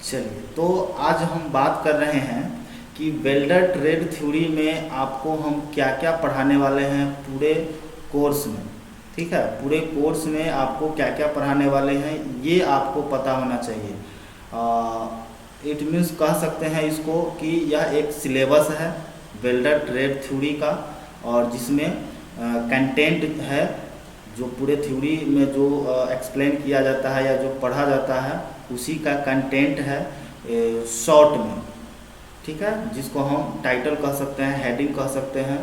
चलिए, तो आज हम बात कर रहे हैं कि वेल्डर ट्रेड थ्योरी में आपको हम क्या क्या पढ़ाने वाले हैं पूरे कोर्स में। ठीक है, पूरे कोर्स में आपको क्या क्या पढ़ाने वाले हैं ये आपको पता होना चाहिए। इट मीन्स कह सकते हैं इसको कि यह एक सिलेबस है वेल्डर ट्रेड थ्योरी का, और जिसमें कंटेंट है जो पूरे थ्योरी में जो एक्सप्लेन किया जाता है या जो पढ़ा जाता है उसी का कंटेंट है शॉर्ट में। ठीक है, जिसको हम टाइटल कह सकते हैं, हेडिंग कह सकते हैं,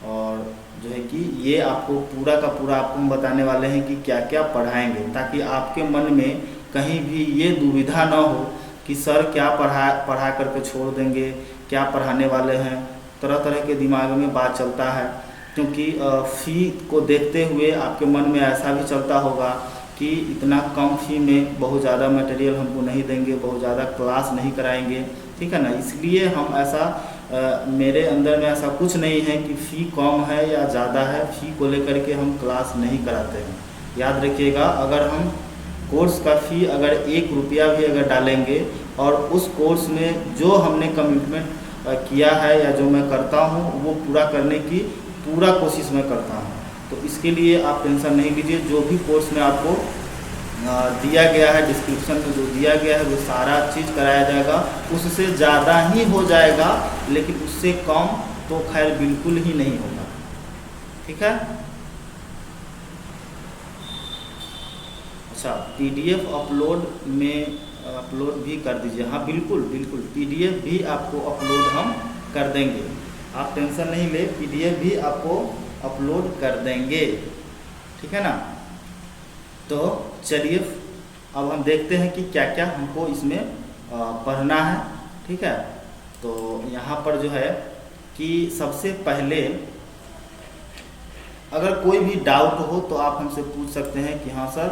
और जो है कि ये आपको पूरा का पूरा आपको हम बताने वाले हैं कि क्या क्या पढ़ाएंगे, ताकि आपके मन में कहीं भी ये दुविधा ना हो कि सर क्या पढ़ा करके छोड़ देंगे, क्या पढ़ाने वाले हैं। तरह तरह के दिमाग में बात चलता है, क्योंकि फ़ी को देखते हुए आपके मन में ऐसा भी चलता होगा कि इतना कम फी में बहुत ज़्यादा मटेरियल हमको नहीं देंगे, बहुत ज़्यादा क्लास नहीं कराएंगे। ठीक है ना, इसलिए हम ऐसा मेरे अंदर में ऐसा कुछ नहीं है कि फ़ी कम है या ज़्यादा है, फ़ी को लेकर के हम क्लास नहीं कराते हैं। याद रखिएगा, अगर हम कोर्स का फ़ी अगर 1 रुपया भी अगर डालेंगे और उस कोर्स में जो हमने कमिटमेंट किया है या जो मैं करता हूँ वो पूरा करने की पूरा कोशिश मैं करता हूँ, तो इसके लिए आप टेंशन नहीं लीजिए। जो भी कोर्स में आपको दिया गया है, डिस्क्रिप्शन में जो दिया गया है वो सारा चीज़ कराया जाएगा। उससे ज़्यादा ही हो जाएगा, लेकिन उससे कम तो खैर बिल्कुल ही नहीं होगा। ठीक है, अच्छा, पीडीएफ अपलोड में अपलोड भी कर दीजिए। हाँ बिल्कुल बिल्कुल, पीडीएफ भी आपको अपलोड हम कर देंगे, आप टेंशन नहीं ले, पीडीएफ भी आपको अपलोड कर देंगे। ठीक है ना, तो चलिए अब हम देखते हैं कि क्या क्या हमको इसमें पढ़ना है। ठीक है, तो यहाँ पर जो है कि सबसे पहले अगर कोई भी डाउट हो तो आप हमसे पूछ सकते हैं कि हाँ सर,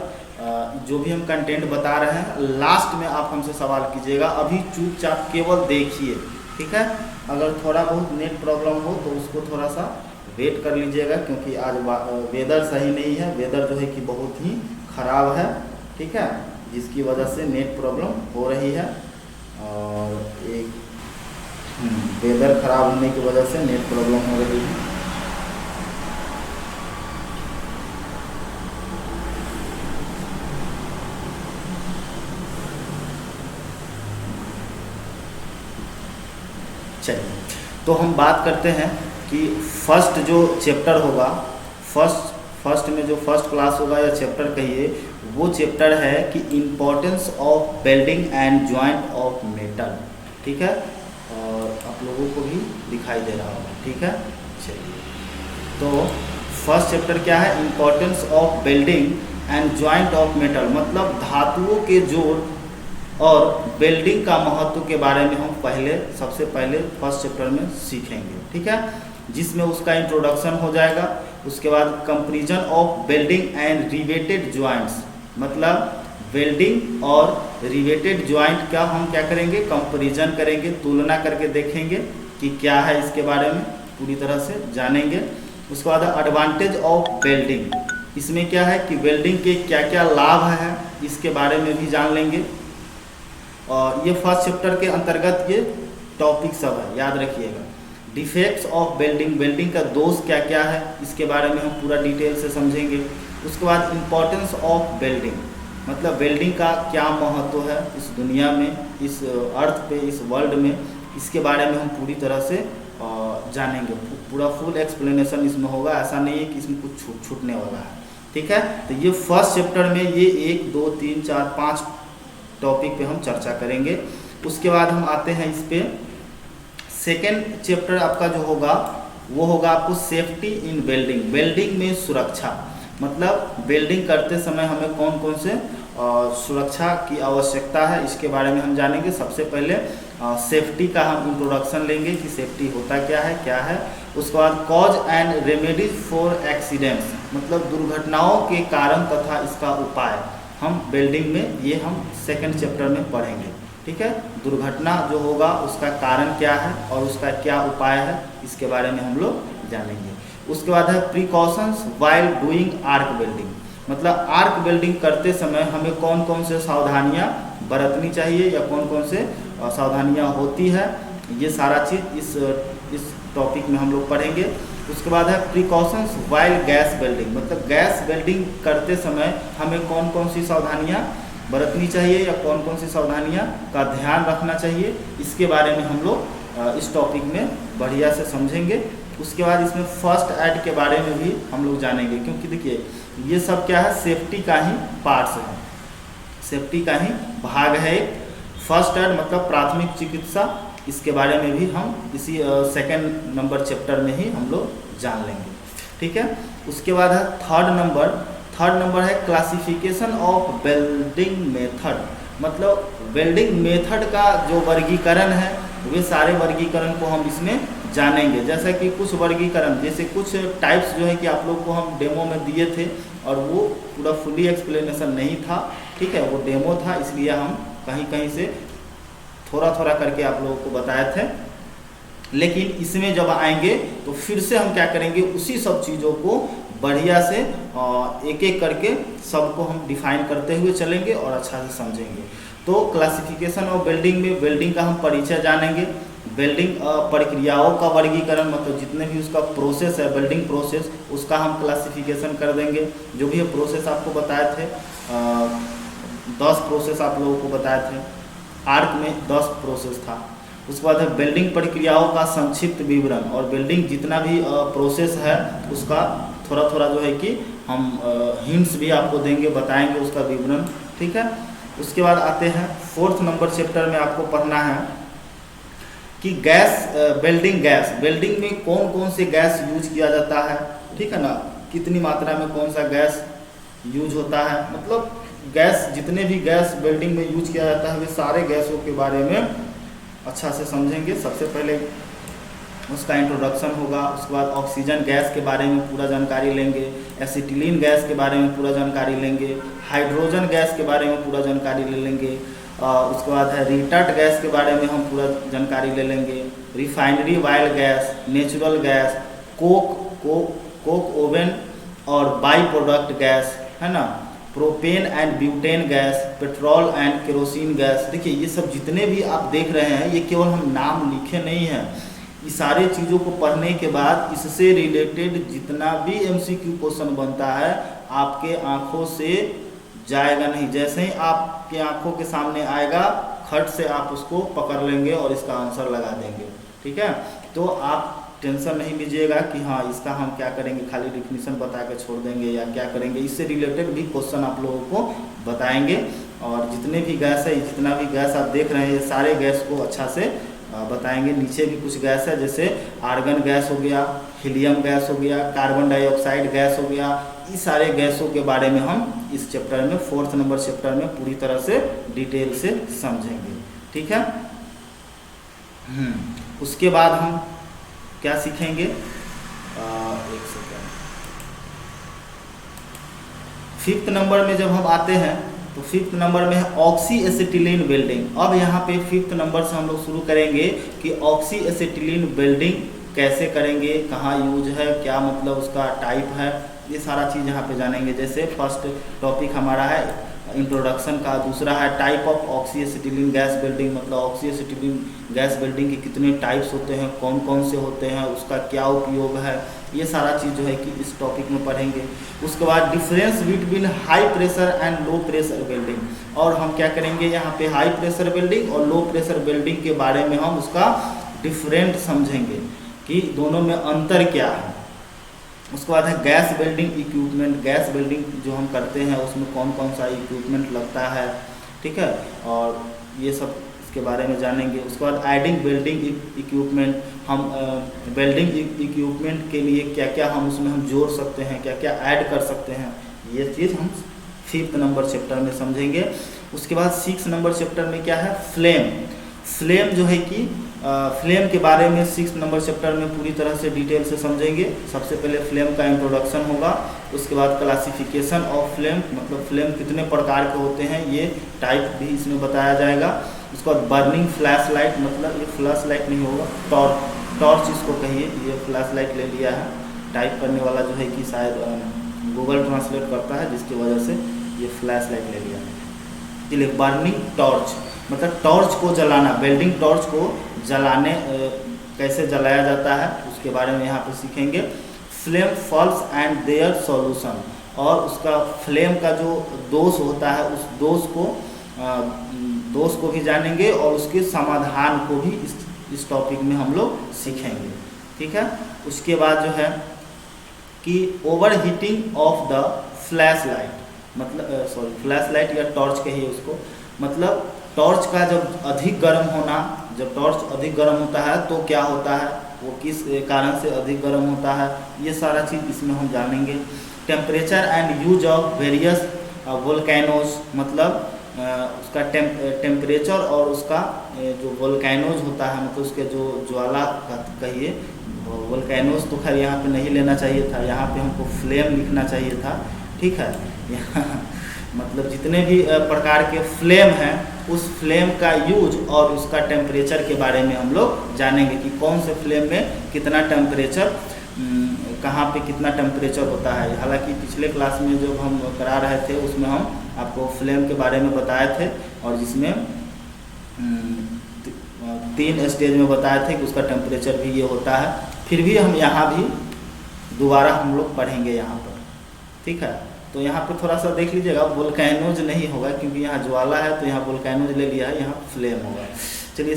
जो भी हम कंटेंट बता रहे हैं लास्ट में आप हमसे सवाल कीजिएगा, अभी चुपचाप केवल देखिए। ठीक है, अगर थोड़ा बहुत नेट प्रॉब्लम हो तो उसको थोड़ा सा वेट कर लीजिएगा, क्योंकि आज वेदर सही नहीं है, वेदर जो है कि बहुत ही ख़राब है। ठीक है, जिसकी वजह से नेट प्रॉब्लम हो रही है, और एक वेदर ख़राब होने की वजह से नेट प्रॉब्लम हो रही है। चलिए, तो हम बात करते हैं कि फर्स्ट जो चैप्टर होगा, फर्स्ट में जो फर्स्ट क्लास होगा या चैप्टर कहिए, वो चैप्टर है कि importance of welding and joint of metal. ठीक है, और आप लोगों को भी दिखाई दे रहा होगा। ठीक है, चलिए, तो फर्स्ट चैप्टर क्या है, importance of welding and joint of metal, मतलब धातुओं के जोड़ और वेल्डिंग का महत्व के बारे में हम सबसे पहले फर्स्ट चैप्टर में सीखेंगे। ठीक है, जिसमें उसका इंट्रोडक्शन हो जाएगा। उसके बाद comparison of welding and riveted joints, मतलब वेल्डिंग और रिवेटेड जॉइंट का हम क्या करेंगे, कंपैरिजन करेंगे, तुलना करके देखेंगे कि क्या है, इसके बारे में पूरी तरह से जानेंगे। उसके बाद एडवांटेज ऑफ वेल्डिंग, इसमें क्या है कि वेल्डिंग के क्या क्या लाभ हैं इसके बारे में भी जान लेंगे। और ये फर्स्ट चैप्टर के अंतर्गत ये टॉपिक सब है, याद रखिएगा। डिफेक्ट्स ऑफ वेल्डिंग, वेल्डिंग का दोष क्या क्या है इसके बारे में हम पूरा डिटेल से समझेंगे। उसके बाद इम्पोर्टेंस ऑफ वेल्डिंग, मतलब वेल्डिंग का क्या महत्व है इस दुनिया में, इस अर्थ पे, इस वर्ल्ड में, इसके बारे में हम पूरी तरह से जानेंगे। पूरा फुल एक्सप्लेनेशन इसमें होगा, ऐसा नहीं है कि इसमें कुछ छूटने वाला है। ठीक है, तो ये फर्स्ट चैप्टर में ये 1 2 3 4 5 टॉपिक पे हम चर्चा करेंगे। उसके बाद हम आते हैं इस पे, सेकेंड चैप्टर आपका जो होगा वो होगा आपको सेफ्टी इन वेल्डिंग, वेल्डिंग में सुरक्षा, मतलब वेल्डिंग करते समय हमें कौन कौन से सुरक्षा की आवश्यकता है इसके बारे में हम जानेंगे। सबसे पहले सेफ्टी का हम इंट्रोडक्शन लेंगे कि सेफ्टी होता क्या है। उसके बाद cause and remedies for accidents, मतलब दुर्घटनाओं के कारण तथा इसका उपाय, हम वेल्डिंग में ये हम सेकंड चैप्टर में पढ़ेंगे। ठीक है, दुर्घटना जो होगा उसका कारण क्या है और उसका क्या उपाय है इसके बारे में हम लोग जानेंगे। उसके बाद है precautions while doing arc welding, मतलब आर्क वेल्डिंग करते समय हमें कौन कौन से सावधानियां बरतनी चाहिए या कौन कौन से सावधानियाँ होती है, ये सारा चीज़ इस टॉपिक में हम लोग पढ़ेंगे। उसके बाद है प्रिकॉशंस वाइल गैस वेल्डिंग, मतलब गैस वेल्डिंग करते समय हमें कौन कौन सी सावधानियाँ बरतनी चाहिए या कौन कौन सी सावधानियाँ का ध्यान रखना चाहिए, इसके बारे में हम लोग इस टॉपिक में बढ़िया से समझेंगे। उसके बाद इसमें फर्स्ट एड के बारे में भी हम लोग जानेंगे, क्योंकि देखिए ये सब क्या है, सेफ्टी का ही पार्ट्स है, सेफ्टी का ही भाग है। फर्स्ट एड मतलब प्राथमिक चिकित्सा, इसके बारे में भी हम इसी सेकंड नंबर चैप्टर में ही हम लोग जान लेंगे, ठीक है। उसके बाद है थर्ड नंबर है क्लासिफिकेशन ऑफ वेल्डिंग मेथड, मतलब वेल्डिंग मेथड का जो वर्गीकरण है वे सारे वर्गीकरण को हम इसमें जानेंगे। जैसा कि कुछ वर्गीकरण, जैसे कुछ टाइप्स जो है कि आप लोग को हम डेमो में दिए थे और वो पूरा फुली एक्सप्लेनेशन नहीं था, ठीक है, वो डेमो था, इसलिए हम कहीं कहीं से थोड़ा थोड़ा करके आप लोगों को बताए थे। लेकिन इसमें जब आएंगे तो फिर से हम क्या करेंगे, उसी सब चीज़ों को बढ़िया से एक एक करके सबको हम डिफाइन करते हुए चलेंगे और अच्छा से समझेंगे। तो क्लासिफिकेशन ऑफ वेल्डिंग में वेल्डिंग का हम परिचय जानेंगे, वेल्डिंग प्रक्रियाओं का वर्गीकरण, मतलब जितने भी उसका प्रोसेस है वेल्डिंग प्रोसेस, उसका हम क्लासिफिकेशन कर देंगे। जो भी प्रोसेस आपको बताए थे 10 प्रोसेस आप लोगों को बताए थे, आर्क में 10 प्रोसेस था। उसके बाद है वेल्डिंग प्रक्रियाओं का संक्षिप्त विवरण, और वेल्डिंग जितना भी प्रोसेस है उसका थोड़ा थोड़ा जो है कि हम हिंट्स भी आपको देंगे, बताएंगे उसका विवरण, ठीक है। उसके बाद आते हैं 4th नंबर चैप्टर में आपको पढ़ना है कि वेल्डिंग में कौन कौन से गैस यूज किया जाता है, ठीक है ना, कितनी मात्रा में कौन सा गैस यूज होता है, मतलब गैस जितने भी गैस वेल्डिंग में यूज किया जाता है वे सारे गैसों के बारे में अच्छा से समझेंगे। सबसे पहले उसका इंट्रोडक्शन होगा, उसके बाद ऑक्सीजन गैस के बारे में पूरा जानकारी लेंगे, एसिटिलीन गैस के बारे में पूरा जानकारी लेंगे, हाइड्रोजन गैस के बारे में पूरा जानकारी ले लेंगे, उसके बाद है रिटर्ट गैस के बारे में हम पूरा जानकारी ले लेंगे, refinery while gas, natural gas, Coke oven और बाई प्रोडक्ट गैस, है ना, propane and butane gas, petrol and kerosene gas. देखिए ये सब जितने भी आप देख रहे हैं ये केवल हम नाम लिखे नहीं हैं, ये सारे चीज़ों को पढ़ने के बाद इससे रिलेटेड जितना भी MCQ क्वेश्चन बनता है आपके आंखों से जाएगा नहीं, जैसे ही आपके आंखों के सामने आएगा खट से आप उसको पकड़ लेंगे और इसका आंसर लगा देंगे, ठीक है। तो आप टेंशन नहीं लीजिएगा कि हाँ इसका हम क्या करेंगे, खाली डिफिनीशन बता के छोड़ देंगे या क्या करेंगे, इससे रिलेटेड भी क्वेश्चन आप लोगों को बताएंगे। और जितने भी गैस है, जितना भी गैस आप देख रहे हैं ये सारे गैस को अच्छा से बताएंगे। नीचे भी कुछ गैस है, जैसे आर्गन गैस हो गया, हीलियम गैस हो गया, कार्बन डाइऑक्साइड गैस हो गया, इस सारे गैसों के बारे में हम इस चैप्टर में 4th नंबर चैप्टर में पूरी तरह से डिटेल से समझेंगे, ठीक है। उसके बाद हम क्या सीखेंगे, एक सेकेंड, 5th नंबर में जब हम आते हैं तो 5th नंबर में है ऑक्सी एसिटिलीन वेल्डिंग। अब यहाँ पे 5th नंबर से हम लोग शुरू करेंगे कि ऑक्सी एसिटिलीन वेल्डिंग कैसे करेंगे, कहाँ यूज है, क्या मतलब उसका टाइप है, ये सारा चीज़ यहाँ पे जानेंगे। जैसे फर्स्ट टॉपिक हमारा है इंट्रोडक्शन का, दूसरा है type of oxy acetylene gas welding, मतलब ऑक्सी एसिटिलीन गैस वेल्डिंग के कितने टाइप्स होते हैं, कौन कौन से होते हैं, उसका क्या उपयोग है, ये सारा चीज़ जो है कि इस टॉपिक में पढ़ेंगे। उसके बाद difference between high pressure and low pressure welding, और हम क्या करेंगे यहाँ पे हाई प्रेशर वेल्डिंग और लो प्रेशर वेल्डिंग के बारे में हम उसका डिफरेंट समझेंगे कि दोनों में अंतर क्या है। उसके बाद है gas welding equipment, gas welding जो हम करते हैं उसमें कौन कौन सा इक्विपमेंट लगता है, ठीक है, और ये सब इसके बारे में जानेंगे। उसके बाद एडिंग वेल्डिंग इक्विपमेंट, हम वेल्डिंग इक्विपमेंट के लिए क्या क्या हम उसमें हम जोड़ सकते हैं, क्या क्या ऐड कर सकते हैं, ये चीज़ हम 5th नंबर चैप्टर में समझेंगे। उसके बाद 6th नंबर चैप्टर में क्या है, फ्लेम जो है कि फ्लेम के बारे में 6th नंबर चैप्टर में पूरी तरह से डिटेल से समझेंगे। सबसे पहले फ्लेम का इंट्रोडक्शन होगा, उसके बाद क्लासिफिकेशन ऑफ फ्लेम, मतलब फ्लेम कितने प्रकार के होते हैं ये टाइप भी इसमें बताया जाएगा। उसके बाद बर्निंग फ्लैश लाइट, मतलब ये फ्लैश लाइट नहीं होगा, टॉर्च इसको कहिए, ये फ्लैश लाइट ले लिया है, टाइप करने वाला जो है कि शायद गूगल ट्रांसलेट करता है जिसकी वजह से ये फ्लैश लाइट ले लिया है। के लिए बर्निंग टॉर्च, मतलब टॉर्च को जलाना, वेल्डिंग टॉर्च को जलाने कैसे जलाया जाता है उसके बारे में यहाँ पे सीखेंगे। Flame faults and their solution, और उसका फ्लेम का जो दोष होता है उस दोष को भी जानेंगे और उसके समाधान को भी इस टॉपिक में हम लोग सीखेंगे, ठीक है। उसके बाद जो है कि over heating of the flash light, मतलब फ्लैश लाइट या टॉर्च कहिए उसको, मतलब टॉर्च का जब अधिक गर्म होना, जब टॉर्च अधिक गर्म होता है तो क्या होता है, वो किस कारण से अधिक गर्म होता है, ये सारा चीज़ इसमें हम जानेंगे। Temperature and use of various volcanoes, मतलब उसका टेम्परेचर और उसका जो वोल्केनोज होता है, मतलब उसके जो ज्वाला कहिए, वोल्केनोज तो खैर यहाँ पे नहीं लेना चाहिए था, यहाँ पे हमको फ्लेम लिखना चाहिए था, ठीक है। यहाँ मतलब जितने भी प्रकार के फ्लेम हैं उस फ्लेम का यूज और उसका टेम्परेचर के बारे में हम लोग जानेंगे कि कौन से फ्लेम में कितना टेम्परेचर, कहाँ पे कितना टेम्परेचर होता है। हालांकि पिछले क्लास में जब हम करा रहे थे उसमें हम आपको फ्लेम के बारे में बताए थे और जिसमें 3 स्टेज में बताए थे कि उसका टेम्परेचर भी ये होता है। फिर भी हम यहाँ भी दोबारा हम लोग पढ़ेंगे यहाँ पर, ठीक है। तो यहाँ पे थोड़ा सा देख लीजिएगा, वोल्केनोज नहीं होगा क्योंकि यहाँ ज्वाला है, तो यहाँ वोल्केनोज ले लिया है, यहाँ फ्लेम होगा। चलिए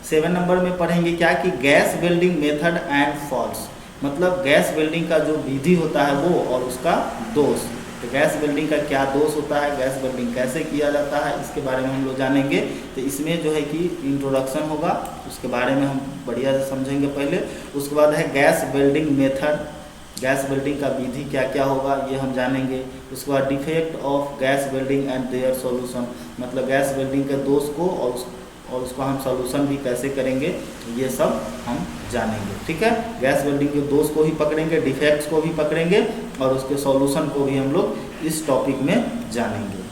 7 नंबर में पढ़ेंगे क्या कि gas welding method and faults, मतलब गैस वेल्डिंग का जो विधि होता है वो और उसका दोष। तो गैस वेल्डिंग का क्या दोष होता है, गैस वेल्डिंग कैसे किया जाता है, इसके बारे में हम लोग जानेंगे। तो इसमें जो है कि इंट्रोडक्शन होगा, उसके बारे में हम बढ़िया से समझेंगे पहले। उसके बाद है gas welding method, gas welding का विधि क्या क्या होगा ये हम जानेंगे। उसके बाद defect of gas welding and their solution, मतलब गैस वेल्डिंग के दोष को और उसको हम सॉल्यूशन भी कैसे करेंगे, ये सब हम जानेंगे, ठीक है। गैस वेल्डिंग के दोष को भी पकड़ेंगे, डिफेक्ट्स को भी पकड़ेंगे और उसके सॉल्यूशन को भी हम लोग इस टॉपिक में जानेंगे।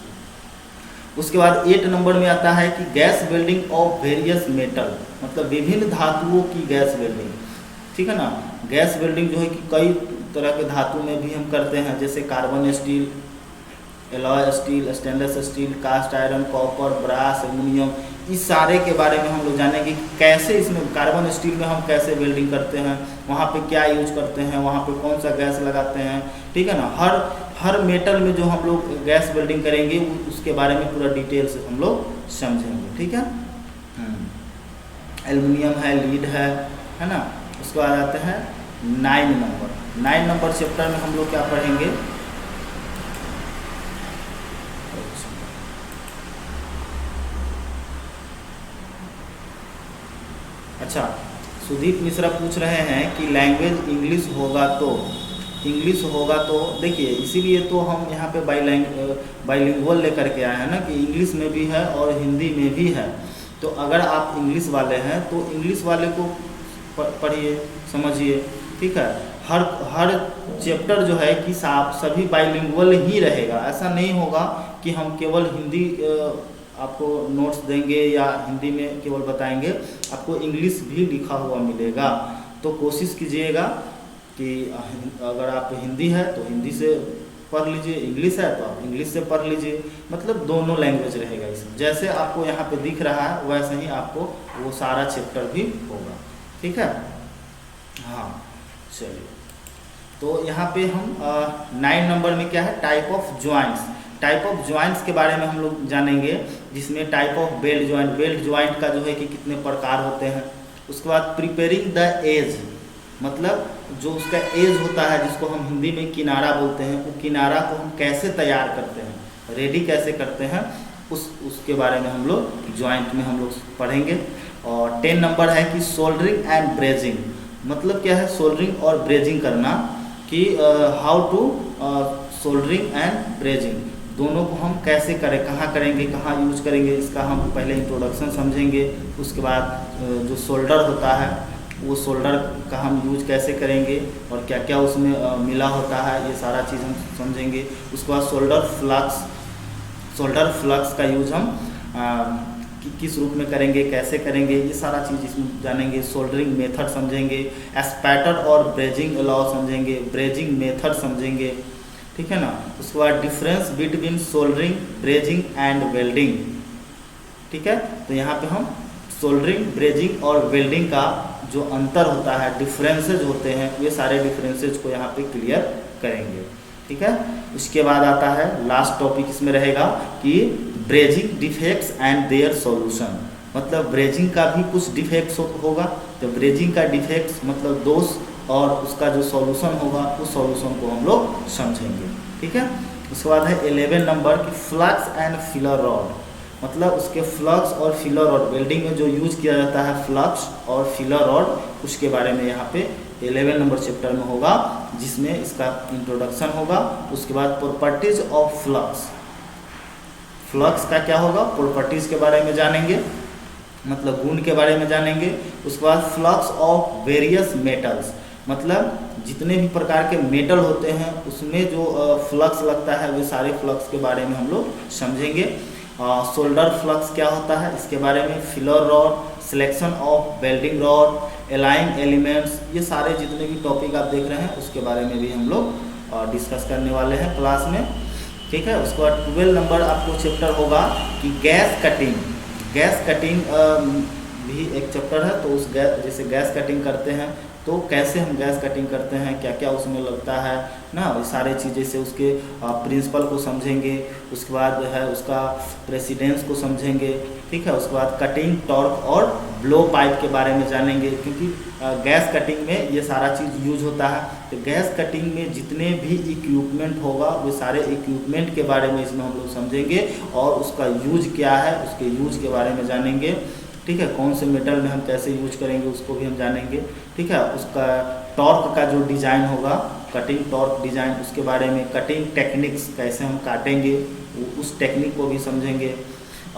उसके बाद 8 नंबर में आता है कि gas welding of various metal, मतलब विभिन्न धातुओं की गैस वेल्डिंग, ठीक है ना। गैस वेल्डिंग जो है कि कई तरह के धातु में भी हम करते हैं, जैसे carbon steel, alloy steel, stainless steel, cast iron, copper, brass, aluminium, इस सारे के बारे में हम लोग जानेंगे कि कैसे इसमें कार्बन स्टील में हम कैसे वेल्डिंग करते हैं, वहाँ पे क्या यूज करते हैं, वहाँ पे कौन सा गैस लगाते हैं, ठीक है ना। हर मेटल में जो हम लोग गैस वेल्डिंग करेंगे उसके बारे में पूरा डिटेल से हम लोग समझेंगे, ठीक है। एल्युमिनियम है, लीड है ना। उसके बाद आते हैं 9 नंबर चैप्टर में हम लोग क्या पढ़ेंगे, अच्छा सुदीप मिश्रा पूछ रहे हैं कि लैंग्वेज इंग्लिश होगा तो देखिए, इसीलिए तो हम यहाँ पे बाइलिंगुअल लेकर के आए हैं ना, कि इंग्लिश में भी है और हिंदी में भी है। तो अगर आप इंग्लिश वाले हैं तो इंग्लिश वाले को पढ़िए, समझिए, ठीक है। हर चैप्टर जो है कि सभी बाइलिंगुअल ही रहेगा, ऐसा नहीं होगा कि हम केवल हिंदी आपको नोट्स देंगे या हिंदी में केवल बताएंगे, आपको इंग्लिश भी लिखा हुआ मिलेगा। तो कोशिश कीजिएगा कि अगर आप हिंदी है तो हिंदी से पढ़ लीजिए, इंग्लिश है तो आप इंग्लिश से पढ़ लीजिए, मतलब दोनों लैंग्वेज रहेगा इसमें। जैसे आपको यहाँ पे दिख रहा है वैसे ही आपको वो सारा चैप्टर भी होगा, ठीक है। हाँ चलिए, तो यहाँ पे हम 9 नंबर में क्या है, टाइप ऑफ ज्वाइंट्स के बारे में हम लोग जानेंगे, जिसमें टाइप ऑफ बेल्ट ज्वाइंट का जो है कि कितने प्रकार होते हैं। उसके बाद प्रिपेयरिंग द एज, मतलब जो उसका एज होता है जिसको हम हिंदी में किनारा बोलते हैं, वो किनारा को हम कैसे तैयार करते हैं, रेडी कैसे करते हैं, उसके बारे में हम लोग ज्वाइंट में हम लोग पढ़ेंगे। और 10 नंबर है कि सोल्डरिंग एंड ब्रेजिंग, मतलब क्या है सोल्डरिंग और ब्रेजिंग करना, कि how to soldering and brazing, दोनों को हम कैसे करें, कहाँ करेंगे, कहाँ यूज करेंगे, इसका हम पहले इंट्रोडक्शन समझेंगे। उसके बाद जो सोल्डर होता है वो सोल्डर का हम यूज कैसे करेंगे और क्या क्या उसमें मिला होता है, ये सारा चीज़ हम समझेंगे। उसके बाद सोल्डर फ्लक्स का यूज हम किस रूप में करेंगे, कैसे करेंगे, ये सारा चीज़ इसमें जानेंगे। सोल्डरिंग मेथड समझेंगे, स्पैटर और ब्रेजिंग अलाउ समझेंगे, ब्रेजिंग मेथड समझेंगे, ठीक है ना। उसके बाद difference between soldering, brazing and welding, ठीक है। तो यहाँ पे हम सोल्डरिंग, ब्रेजिंग और वेल्डिंग का जो अंतर होता है, डिफरेंसेज होते हैं, ये सारे डिफरेंसेज को यहाँ पे क्लियर करेंगे, ठीक है। उसके बाद आता है लास्ट टॉपिक इसमें रहेगा कि brazing defects and their solution, मतलब ब्रेजिंग का भी कुछ डिफेक्ट्स होगा, तो ब्रेजिंग का डिफेक्ट्स मतलब दोष और उसका जो सॉल्यूशन होगा उस सॉल्यूशन को हम लोग समझेंगे, ठीक है। उसके बाद है 11 नंबर की फ्लक्स एंड फिलर रॉड, मतलब उसके फ्लक्स और फिलर रॉड, वेल्डिंग में जो यूज किया जाता है फ्लक्स और फिलर रॉड, उसके बारे में यहाँ पे 11 नंबर चैप्टर में होगा, जिसमें इसका इंट्रोडक्शन होगा। उसके बाद प्रॉपर्टीज ऑफ फ्लक्स, फ्लक्स का क्या होगा, प्रॉपर्टीज के बारे में जानेंगे, मतलब गुण के बारे में जानेंगे। उसके बाद फ्लक्स ऑफ वेरियस मेटल्स, मतलब जितने भी प्रकार के मेटल होते हैं उसमें जो फ्लक्स लगता है वे सारे फ्लक्स के बारे में हम लोग समझेंगे। शोल्डर फ्लक्स क्या होता है इसके बारे में, filler rod, selection of welding rod, alloying elements, ये सारे जितने भी टॉपिक आप देख रहे हैं उसके बारे में भी हम लोग डिस्कस करने वाले हैं क्लास में, ठीक है। उसके बाद 12 नंबर आपको चैप्टर होगा कि गैस कटिंग, गैस कटिंग भी एक चैप्टर है। तो उस गैस, जैसे गैस कटिंग करते हैं तो कैसे हम गैस कटिंग करते हैं, क्या क्या उसमें लगता है ना, ये सारे चीज़ें से उसके प्रिंसिपल को समझेंगे। उसके बाद जो है उसका प्रेसिडेंस को समझेंगे, ठीक है। उसके बाद कटिंग, टॉर्क और ब्लो पाइप के बारे में जानेंगे, क्योंकि गैस कटिंग में ये सारा चीज़ यूज होता है। तो गैस कटिंग में जितने भी इक्विपमेंट होगा वो सारे इक्विपमेंट के बारे में इसमें हम लोग समझेंगे और उसका यूज क्या है उसके यूज के बारे में जानेंगे, ठीक है। कौन से मेटल में हम कैसे यूज करेंगे उसको भी हम जानेंगे, ठीक है। उसका टॉर्क का जो डिज़ाइन होगा, कटिंग टॉर्क डिज़ाइन, उसके बारे में, कटिंग टेक्निक्स कैसे हम काटेंगे उस टेक्निक को भी समझेंगे।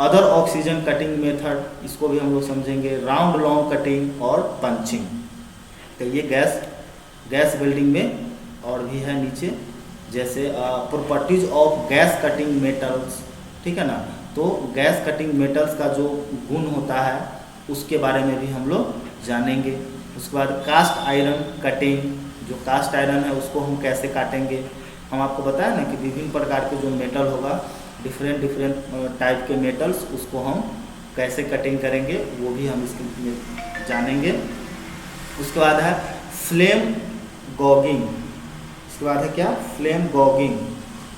अदर ऑक्सीजन कटिंग मेथड, इसको भी हम लोग समझेंगे। राउंड लॉन्ग कटिंग और पंचिंग, तो ये गैस वेल्डिंग में और भी है नीचे, जैसे properties of gas cutting metals, ठीक है ना। तो गैस कटिंग मेटल्स का जो गुण होता है उसके बारे में भी हम लोग जानेंगे। उसके बाद कास्ट आयरन कटिंग, जो कास्ट आयरन है उसको हम कैसे काटेंगे, हम आपको बताया ना कि विभिन्न प्रकार के जो मेटल होगा, डिफरेंट टाइप के मेटल्स, उसको हम कैसे कटिंग करेंगे वो भी हम इसके जानेंगे। उसके बाद है फ्लेम गॉगिंग, उसके बाद है क्या, फ्लेम गॉगिंग।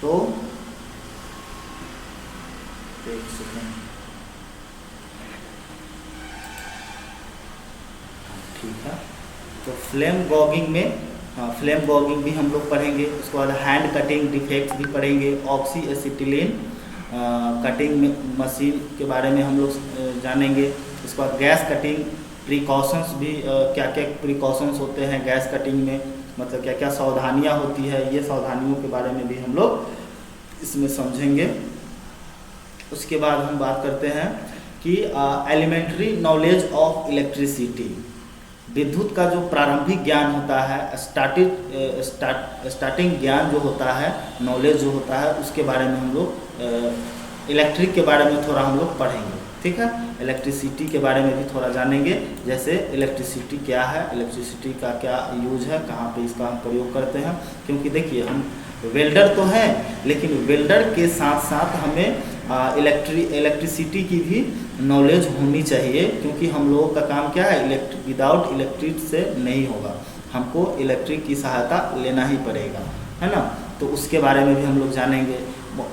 तो एक सेकेंड, ठीक है। तो फ्लेम गॉगिंग में, फ्लेम गॉगिंग भी हम लोग पढ़ेंगे। उसके बाद हैंड कटिंग डिफेक्ट्स भी पढ़ेंगे। ऑक्सी एसिटिलीन कटिंग मशीन के बारे में हम लोग जानेंगे। उसके बाद गैस कटिंग प्रिकॉशंस भी, क्या क्या प्रिकॉशंस होते हैं गैस कटिंग में, मतलब क्या क्या सावधानियां होती है, ये सावधानियों के बारे में भी हम लोग इसमें समझेंगे। उसके बाद हम बात करते हैं कि एलिमेंट्री नॉलेज ऑफ इलेक्ट्रिसिटी, विद्युत का जो प्रारंभिक ज्ञान होता है, स्टार्टिंग ज्ञान जो होता है, नॉलेज जो होता है, उसके बारे में हम लोग इलेक्ट्रिक के बारे में थोड़ा हम लोग पढ़ेंगे, ठीक है। इलेक्ट्रिसिटी के बारे में भी थोड़ा जानेंगे, जैसे इलेक्ट्रिसिटी क्या है, इलेक्ट्रिसिटी का क्या यूज है, कहाँ पे इसका हम प्रयोग करते हैं। क्योंकि देखिए हम वेल्डर तो हैं, लेकिन वेल्डर के साथ साथ हमें इलेक्ट्रिसिटी की भी नॉलेज होनी चाहिए, क्योंकि हम लोगों का काम क्या है, विदाउट इलेक्ट्रिक से नहीं होगा, हमको इलेक्ट्रिक की सहायता लेना ही पड़ेगा, है ना। तो उसके बारे में भी हम लोग जानेंगे।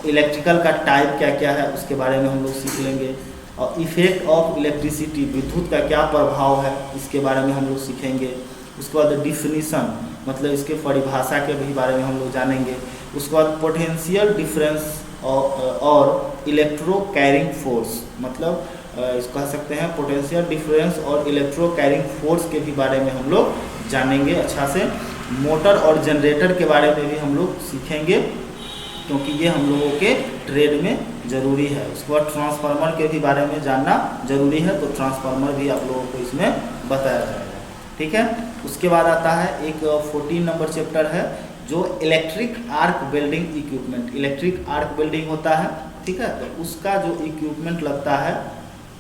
इलेक्ट्रिकल का टाइप क्या क्या है उसके बारे में हम लोग सीख लेंगे। और इफेक्ट ऑफ इलेक्ट्रिसिटी, विद्युत का क्या प्रभाव है इसके बारे में हम लोग सीखेंगे। उसके बाद डिफिनीसन, मतलब इसके परिभाषा के भी बारे में हम लोग जानेंगे। उसके बाद पोटेंशियल डिफरेंस और इलेक्ट्रो कैरिंग फोर्स, मतलब इसको कह सकते हैं पोटेंशियल डिफरेंस और इलेक्ट्रो कैरिंग फोर्स के भी बारे में हम लोग जानेंगे अच्छा से। मोटर और जनरेटर के बारे में भी हम लोग सीखेंगे, क्योंकि ये हम लोगों के ट्रेड में ज़रूरी है। उसके बाद ट्रांसफार्मर के भी बारे में जानना ज़रूरी है, तो ट्रांसफार्मर भी आप लोगों को इसमें बताया जाएगा, ठीक है। उसके बाद आता है एक 14 नंबर चैप्टर है, जो electric arc welding equipment, electric arc welding होता है, ठीक है। तो उसका जो इक्विपमेंट लगता है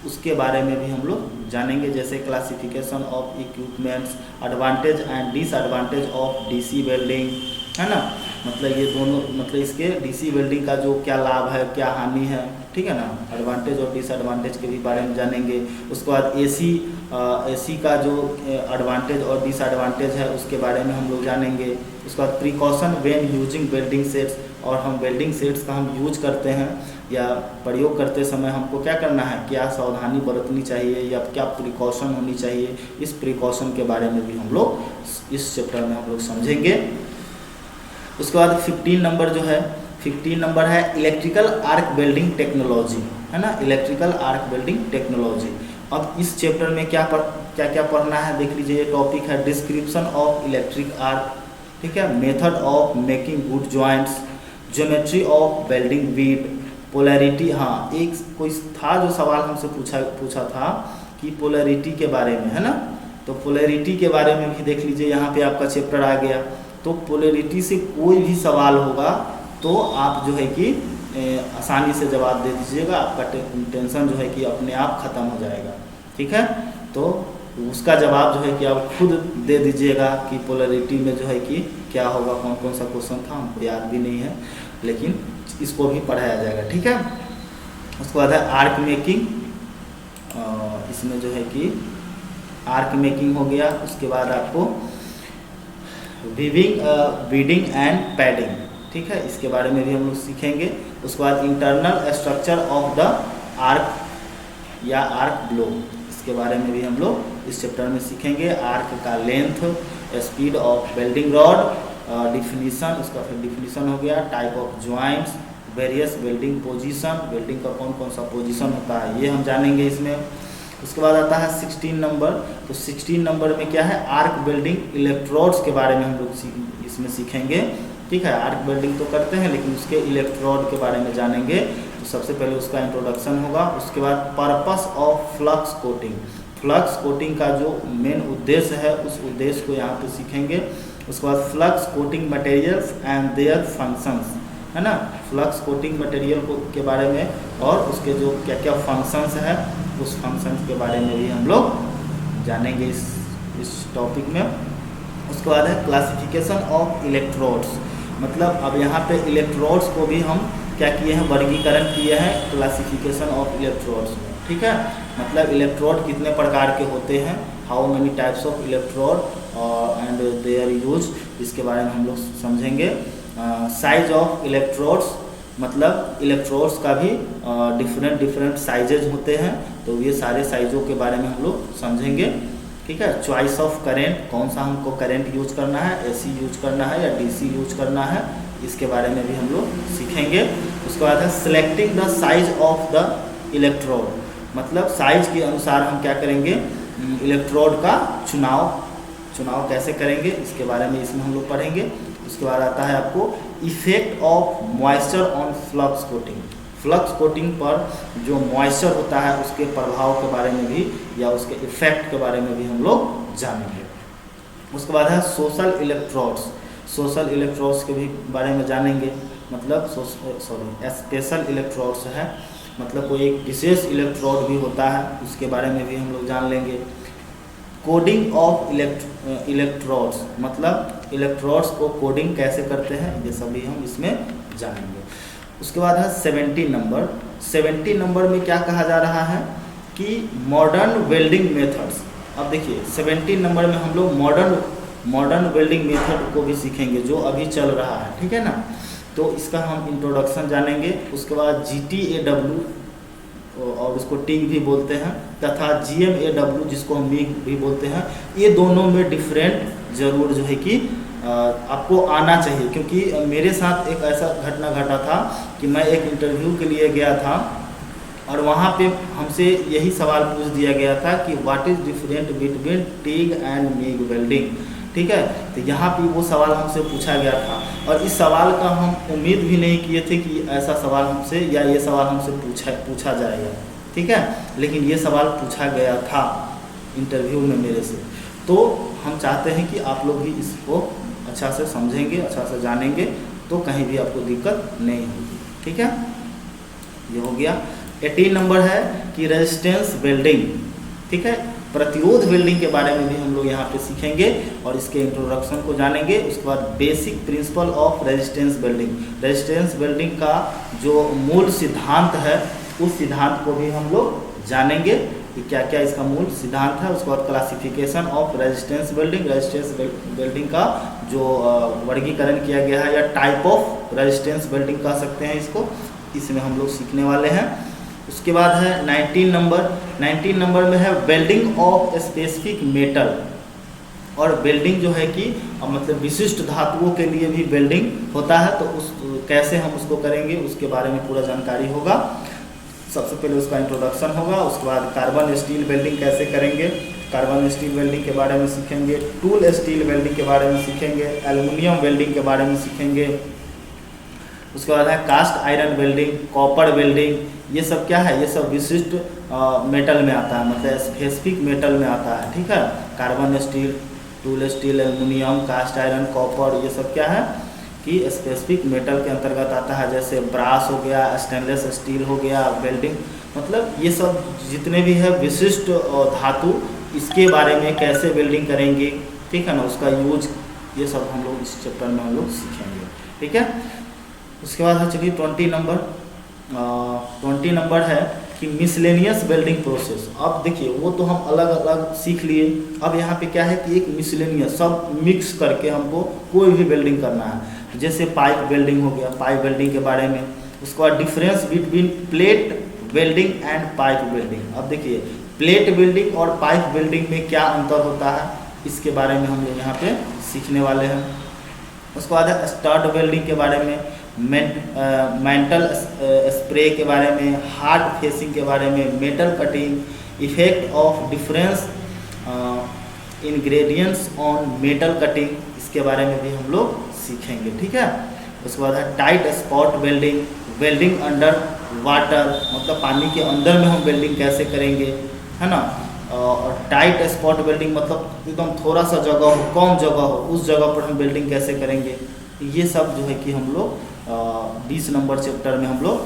उसके बारे में भी हम लोग जानेंगे, जैसे classification of equipments, advantage and disadvantage of DC welding, है ना। मतलब ये दोनों, मतलब इसके डीसी वेल्डिंग का जो क्या लाभ है, क्या हानि है, ठीक है ना, एडवांटेज और डिसएडवांटेज के भी बारे में जानेंगे। उसके बाद एसी का जो एडवांटेज और डिसएडवांटेज है उसके बारे में हम लोग जानेंगे। उसके बाद precaution when using welding sets, और हम वेल्डिंग सेट्स का हम यूज करते हैं या प्रयोग करते समय हमको क्या करना है, क्या सावधानी बरतनी चाहिए या क्या प्रिकॉशन होनी चाहिए, इस प्रिकॉशन के बारे में भी हम लोग इस चैप्टर में हम लोग समझेंगे। उसके बाद 15 नंबर जो है, 15 नंबर है इलेक्ट्रिकल आर्क वेल्डिंग टेक्नोलॉजी, है ना, इलेक्ट्रिकल आर्क वेल्डिंग टेक्नोलॉजी। अब इस चैप्टर में क्या क्या पढ़ना है देख लीजिए। ये टॉपिक है डिस्क्रिप्शन ऑफ इलेक्ट्रिक आर्क, ठीक है, method of making good joints, geometry of welding wheat, polarity. हाँ, एक कोई था जो सवाल हमसे पूछा था कि पोलैरिटी के बारे में, है ना, तो पोलैरिटी के बारे में भी देख लीजिए, यहाँ पे आपका चैप्टर आ गया। तो पोलैरिटी से कोई भी सवाल होगा तो आप जो है कि आसानी से जवाब दे दीजिएगा, आपका टेंशन जो है कि अपने आप ख़त्म हो जाएगा, ठीक है। तो उसका जवाब जो है कि आप खुद दे दीजिएगा कि पोलैरिटी में जो है कि क्या होगा, कौन कौन सा क्वेश्चन था, हमको याद भी नहीं है, लेकिन इसको भी पढ़ाया जाएगा, ठीक है। उसके बाद है आर्क मेकिंग, इसमें जो है कि आर्क मेकिंग हो गया। उसके बाद आपको वीविंग, बीडिंग एंड पैडिंग, ठीक है, इसके बारे में भी हम लोग सीखेंगे। उसके बाद internal structure of the arc या आर्क ब्लो, इसके बारे में भी हम लोग इस चैप्टर में सीखेंगे। आर्क का length, speed of welding rod, definition, उसका फिर डिफिनीशन हो गया, type of joints, various welding position, welding का कौन कौन सा पोजीशन होता है ये हम जानेंगे इसमें। उसके बाद आता है 16 नंबर, तो 16 नंबर में क्या है, आर्क वेल्डिंग इलेक्ट्रोड्स के बारे में हम लोग इसमें सीखेंगे, ठीक है। आर्क वेल्डिंग तो करते हैं लेकिन उसके इलेक्ट्रोड के बारे में जानेंगे। तो सबसे पहले उसका इंट्रोडक्शन होगा। उसके बाद purpose of flux coating, flux coating का जो मेन उद्देश्य है उस उद्देश्य को यहाँ पे सीखेंगे। उसके बाद flux coating materials and their functions, है ना, फ्लक्स कोटिंग मटेरियल के बारे में और उसके जो क्या क्या फंक्शंस है उस फंक्शंस के बारे में भी हम लोग जानेंगे इस टॉपिक में। उसके बाद है क्लासिफिकेशन ऑफ इलेक्ट्रोड्स, मतलब अब यहाँ पे इलेक्ट्रोड्स को भी हम क्या किए हैं, वर्गीकरण किए हैं क्लासिफिकेशन ऑफ इलेक्ट्रोड्स में, ठीक है। मतलब इलेक्ट्रोड कितने प्रकार के होते हैं, how many types of electrode and their use, इसके बारे में हम लोग समझेंगे। साइज ऑफ इलेक्ट्रोड्स, मतलब इलेक्ट्रोड्स का भी डिफरेंट साइजेज होते हैं, तो ये सारे साइजों के बारे में हम लोग समझेंगे, ठीक है। चॉइस ऑफ करेंट, कौन सा हमको करेंट यूज करना है, एसी यूज करना है या डीसी यूज करना है, इसके बारे में भी हम लोग सीखेंगे। उसके बाद है selecting the size of the electrode, मतलब साइज के अनुसार हम क्या करेंगे, इलेक्ट्रोड का चुनाव कैसे करेंगे, इसके बारे में इसमें हम लोग पढ़ेंगे। उसके बाद आता है आपको effect of moisture on flux coating, flux coating पर जो मॉइस्चर होता है उसके प्रभाव के बारे में भी या उसके इफेक्ट के बारे में भी हम लोग जानेंगे। उसके बाद है सोशल इलेक्ट्रोड्स, सोशल इलेक्ट्रोड्स के भी बारे में जानेंगे, मतलब स्पेशल इलेक्ट्रोड्स है, मतलब कोई एक विशेष इलेक्ट्रोड भी होता है उसके बारे में भी हम लोग जान लेंगे। कोडिंग ऑफ इलेक्ट्रोड्स, मतलब इलेक्ट्रोड्स को कोडिंग कैसे करते हैं, ये सभी हम इसमें जानेंगे। उसके बाद है 70 नंबर, 70 नंबर में क्या कहा जा रहा है कि मॉडर्न वेल्डिंग मेथड्स। अब देखिए 70 नंबर में हम लोग मॉडर्न वेल्डिंग मेथड को भी सीखेंगे जो अभी चल रहा है, ठीक है ना, तो इसका हम इंट्रोडक्शन जानेंगे। उसके बाद GTAW और उसको टिंग भी बोलते हैं, तथा GMAW जिसको हम मिग भी बोलते हैं, ये दोनों में डिफरेंट ज़रूर जो है कि आपको आना चाहिए, क्योंकि मेरे साथ एक ऐसा घटना घटा था कि मैं एक इंटरव्यू के लिए गया था और वहाँ पे हमसे यही सवाल पूछ दिया गया था कि what is different between TIG and MiG welding, ठीक है। तो यहाँ पे वो सवाल हमसे पूछा गया था और इस सवाल का हम उम्मीद भी नहीं किए थे कि ऐसा सवाल हमसे या ये सवाल हमसे पूछा जाएगा, ठीक है, लेकिन ये सवाल पूछा गया था इंटरव्यू में मेरे से। तो हम चाहते हैं कि आप लोग भी इसको अच्छा से समझेंगे, अच्छा से जानेंगे, तो कहीं भी आपको दिक्कत नहीं होगी, ठीक है। ये हो गया। 18 नंबर है कि रेजिस्टेंस वेल्डिंग, ठीक है। प्रतिरोध वेल्डिंग के बारे में भी हम लोग यहाँ पे सीखेंगे और इसके इंट्रोडक्शन को जानेंगे। उसके बाद basic principle of resistance welding, resistance welding का जो मूल सिद्धांत है उस सिद्धांत को भी हम लोग जानेंगे कि क्या क्या इसका मूल सिद्धांत है। उसके बाद classification of resistance welding, resistance welding का जो वर्गीकरण किया गया है या टाइप ऑफ रेजिस्टेंस वेल्डिंग कह सकते हैं इसको, इसमें हम लोग सीखने वाले हैं। उसके बाद है 19 नंबर में है वेल्डिंग ऑफ स्पेसिफिक मेटल, और वेल्डिंग जो है कि मतलब विशिष्ट धातुओं के लिए भी वेल्डिंग होता है, तो उस कैसे हम उसको करेंगे उसके बारे में पूरा जानकारी होगा। सबसे पहले उसका इंट्रोडक्शन होगा। उसके बाद कार्बन स्टील वेल्डिंग कैसे करेंगे, कार्बन स्टील वेल्डिंग के बारे में सीखेंगे, टूल स्टील वेल्डिंग के बारे में सीखेंगे, एल्युमिनियम वेल्डिंग के बारे में सीखेंगे। उसके बाद है cast iron welding, copper welding, ये सब क्या है, ये सब विशिष्ट मेटल में आता है, मतलब स्पेसिफिक मेटल में आता है, ठीक है। Carbon steel, tool steel, aluminium, cast iron, copper, ये सब क्या है कि स्पेसिफिक मेटल के अंतर्गत आता है। जैसे ब्रास हो गया, स्टेनलेस स्टील हो गया, वेल्डिंग, मतलब ये सब जितने भी है विशिष्ट धातु, इसके बारे में कैसे वेल्डिंग करेंगे, ठीक है ना, उसका यूज, ये सब हम लोग इस चैप्टर में हम लोग सीखेंगे, ठीक है। उसके बाद है चलिए 20 नंबर है कि मिसलेनियस वेल्डिंग प्रोसेस। अब देखिए वो तो हम अलग अलग सीख लिए, अब यहाँ पे क्या है कि एक मिसलेनियस सब मिक्स करके हमको कोई भी वेल्डिंग करना है। जैसे पाइप वेल्डिंग हो गया, पाइप वेल्डिंग के बारे में। उसके बाद difference between plate welding and pipe welding. अब देखिए प्लेट वेल्डिंग और पाइप वेल्डिंग में क्या अंतर होता है, इसके बारे में हम लोग यहाँ पे सीखने वाले हैं। उसके बाद है स्टड वेल्डिंग के बारे में, मेंटल स्प्रे के बारे में, हार्ड फेसिंग के बारे में, metal cutting, effect of difference ingredients on metal cutting, इसके बारे में भी हम लोग सीखेंगे, ठीक है। उसके बाद है tight spot welding, welding under water, मतलब पानी के अंदर में हम वेल्डिंग कैसे करेंगे, है ना। और टाइट स्पॉट वेल्डिंग मतलब एकदम थोड़ा सा जगह हो, कम जगह हो, उस जगह पर हम वेल्डिंग कैसे करेंगे। ये सब जो है कि हम लोग 20 नंबर चैप्टर में हम लोग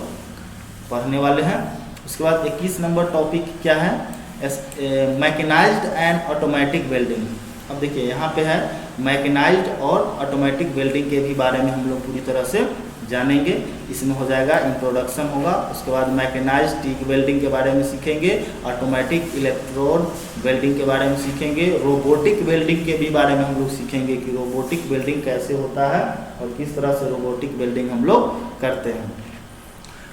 पढ़ने वाले हैं। उसके बाद 21 नंबर टॉपिक क्या है, मैकेनाइज्ड एंड ऑटोमेटिक वेल्डिंग। अब देखिए यहाँ पे है मैकेनाइज्ड और ऑटोमेटिक वेल्डिंग के भी बारे में हम लोग पूरी तरह से जानेंगे। इसमें हो जाएगा इंट्रोडक्शन होगा। उसके बाद मैकेनाइज्ड टिक वेल्डिंग के बारे में सीखेंगे, ऑटोमेटिक इलेक्ट्रोड वेल्डिंग के बारे में सीखेंगे, रोबोटिक वेल्डिंग के भी बारे में हम लोग सीखेंगे कि रोबोटिक वेल्डिंग कैसे होता है और किस तरह से रोबोटिक वेल्डिंग हम लोग करते हैं।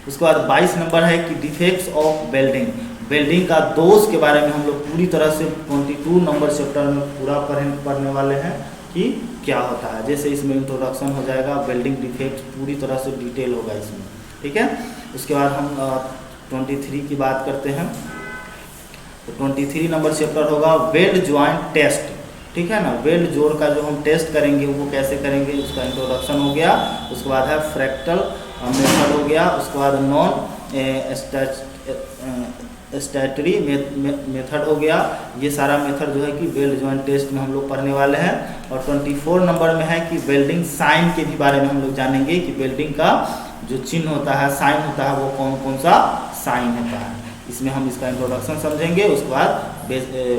उसके बाद 22 नंबर है कि डिफेक्ट्स ऑफ वेल्डिंग, वेल्डिंग का दोष के बारे में हम लोग पूरी तरह से 22 नंबर चैप्टर में पूरा पढ़ने वाले हैं कि क्या होता है। जैसे इसमें इंट्रोडक्शन हो जाएगा, वेल्डिंग डिफेक्ट पूरी तरह से डिटेल होगा इसमें, ठीक है। उसके बाद हम 23 की बात करते हैं, तो 23 नंबर चैप्टर होगा वेल्ड जॉइंट टेस्ट, ठीक है ना। वेल्ड जोड़ का जो हम टेस्ट करेंगे वो कैसे करेंगे, उसका इंट्रोडक्शन हो गया। उसके बाद है फ्रैक्टल मेथड हो गया। उसके बाद नॉन स्टैटरी मेथड हो गया। ये सारा मेथड जो है कि वेल्ड जॉइंट टेस्ट में हम लोग पढ़ने वाले हैं। और 24 नंबर में है कि वेल्डिंग साइन के भी बारे में हम लोग जानेंगे कि वेल्डिंग का जो चिन्ह होता है, साइन होता है, वो कौन कौन सा साइन होता है, इसमें हम इसका इंट्रोडक्शन समझेंगे। उसके बाद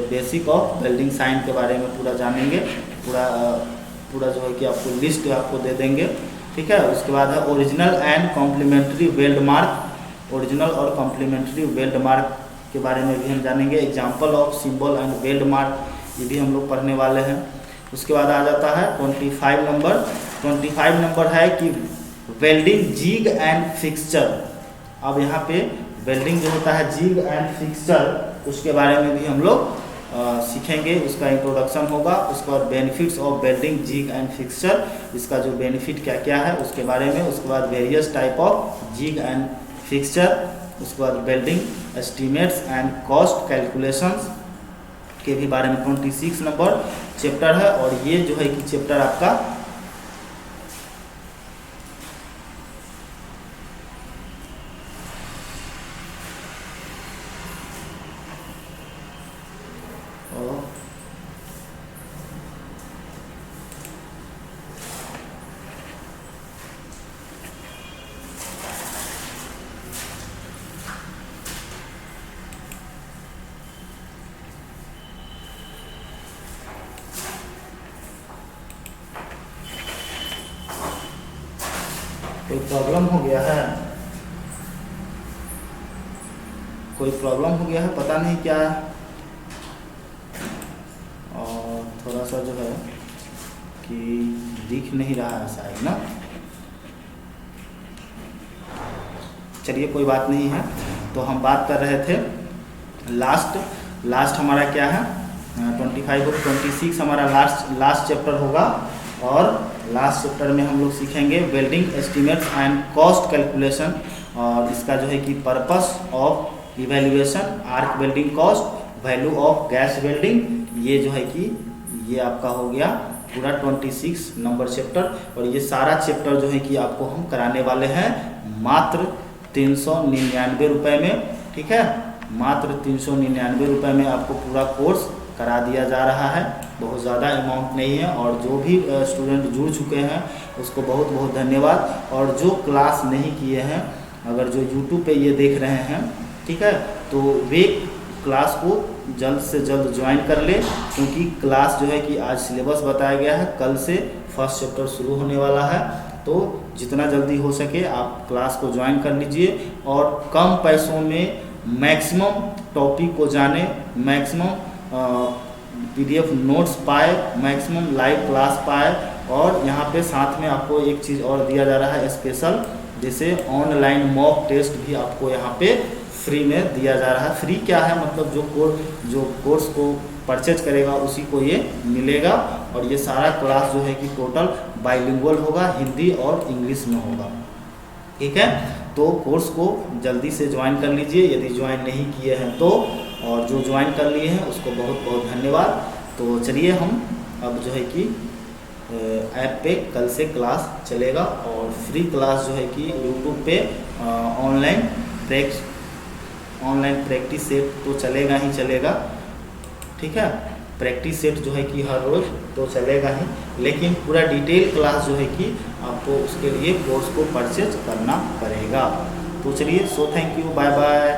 बेसिक ऑफ वेल्डिंग साइन के बारे में पूरा जानेंगे, पूरा जो है कि आपको लिस्ट आपको दे देंगे, ठीक है। उसके बाद है original and complementary weld mark, original और कॉम्प्लीमेंट्री वेल्ड मार्क के बारे में भी हम जानेंगे। Example of symbol and weld mark, ये भी हम लोग पढ़ने वाले हैं। उसके बाद आ जाता है 25 नंबर। 25 नंबर है कि वेल्डिंग जिग एंड फिक्सचर। अब यहाँ पे वेल्डिंग जो होता है जिग एंड फिक्सचर, उसके बारे में भी हम लोग सीखेंगे, उसका इंट्रोडक्शन होगा। उसके बाद benefits of welding jig and fixture, इसका जो बेनिफिट क्या क्या है उसके बारे में। उसके बाद various type of jig and fixture. उसके बाद welding estimates and cost calculations के भी बारे में 26 नंबर चैप्टर है। और ये जो है कि चैप्टर आपका प्रॉब्लम हो गया है, कोई प्रॉब्लम हो गया है, पता नहीं क्या है। और थोड़ा सा जो है कि दिख नहीं रहा है शायद ना, चलिए कोई बात नहीं है। तो हम बात कर रहे थे लास्ट हमारा क्या है 25 और 26 हमारा लास्ट चैप्टर होगा। और लास्ट चैप्टर में हम लोग सीखेंगे welding estimates and cost calculation, और इसका जो है कि purpose of evaluation, arc welding cost, value of gas welding, ये जो है कि ये आपका हो गया पूरा 26 नंबर चैप्टर। और ये सारा चैप्टर जो है कि आपको हम कराने वाले हैं मात्र 399 रुपये में, ठीक है, मात्र 399 रुपये में आपको पूरा कोर्स करा दिया जा रहा है। बहुत ज़्यादा अमाउंट नहीं है, और जो भी स्टूडेंट जुड़ चुके हैं उसको बहुत बहुत धन्यवाद। और जो क्लास नहीं किए हैं, अगर जो यूट्यूब पे ये देख रहे हैं, ठीक है, तो वे क्लास को जल्द से जल्द ज्वाइन कर ले, क्योंकि क्लास जो है कि आज सिलेबस बताया गया है, कल से फर्स्ट चैप्टर शुरू होने वाला है। तो जितना जल्दी हो सके आप क्लास को ज्वाइन कर लीजिए, और कम पैसों में मैक्सिमम टॉपिक को जाने, मैक्सिमम PDF नोट्स पाए, मैक्सिमम लाइव क्लास पाए। और यहाँ पे साथ में आपको एक चीज़ और दिया जा रहा है स्पेशल, जैसे ऑनलाइन मॉक टेस्ट भी आपको यहाँ पे फ्री में दिया जा रहा है। फ्री क्या है, मतलब जो कोर्स को परचेज करेगा उसी को ये मिलेगा। और ये सारा क्लास जो है कि टोटल बाइलिंगुअल होगा, हिंदी और इंग्लिश में होगा, ठीक है। तो कोर्स को जल्दी से ज्वाइन कर लीजिए यदि ज्वाइन नहीं किए हैं तो, और जो ज्वाइन कर लिए हैं उसको बहुत बहुत धन्यवाद। तो चलिए हम अब जो है कि ऐप पे कल से क्लास चलेगा, और फ्री क्लास जो है कि यूट्यूब पे ऑनलाइन प्रैक्टिस सेट तो चलेगा ही चलेगा, ठीक है। प्रैक्टिस सेट जो है कि हर रोज़ तो चलेगा ही, लेकिन पूरा डिटेल क्लास जो है कि आपको उसके लिए कोर्स को परचेज करना पड़ेगा। तो चलिए, so thank you, bye bye.